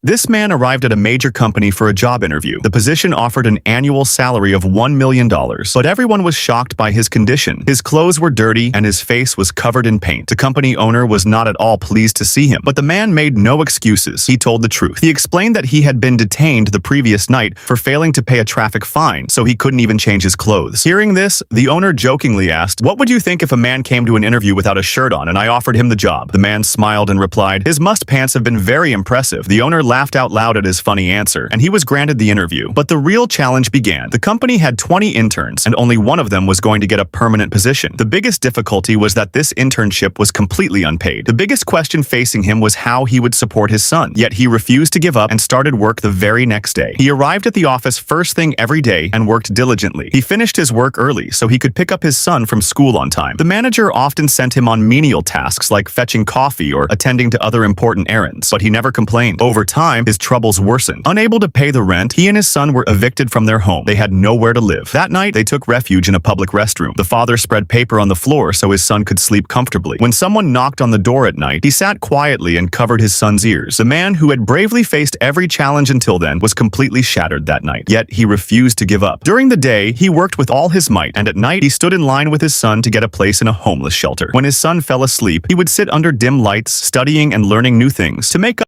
This man arrived at a major company for a job interview. The position offered an annual salary of $1 million, but everyone was shocked by his condition. His clothes were dirty and his face was covered in paint. The company owner was not at all pleased to see him, but the man made no excuses. He told the truth. He explained that he had been detained the previous night for failing to pay a traffic fine, so he couldn't even change his clothes. Hearing this, the owner jokingly asked, "What would you think if a man came to an interview without a shirt on and I offered him the job?" The man smiled and replied, "His must pants have been very impressive." The owner laughed out loud at his funny answer, and he was granted the interview. But the real challenge began. The company had 20 interns, and only one of them was going to get a permanent position. The biggest difficulty was that this internship was completely unpaid. The biggest question facing him was how he would support his son. Yet he refused to give up and started work the very next day. He arrived at the office first thing every day and worked diligently. He finished his work early so he could pick up his son from school on time. The manager often sent him on menial tasks like fetching coffee or attending to other important errands, but he never complained. Over time, his troubles worsened. Unable to pay the rent, he and his son were evicted from their home. They had nowhere to live. That night, they took refuge in a public restroom. The father spread paper on the floor so his son could sleep comfortably. When someone knocked on the door at night, he sat quietly and covered his son's ears. The man who had bravely faced every challenge until then was completely shattered that night. Yet he refused to give up. During the day, he worked with all his might, and at night, he stood in line with his son to get a place in a homeless shelter. When his son fell asleep, he would sit under dim lights, studying and learning new things. To make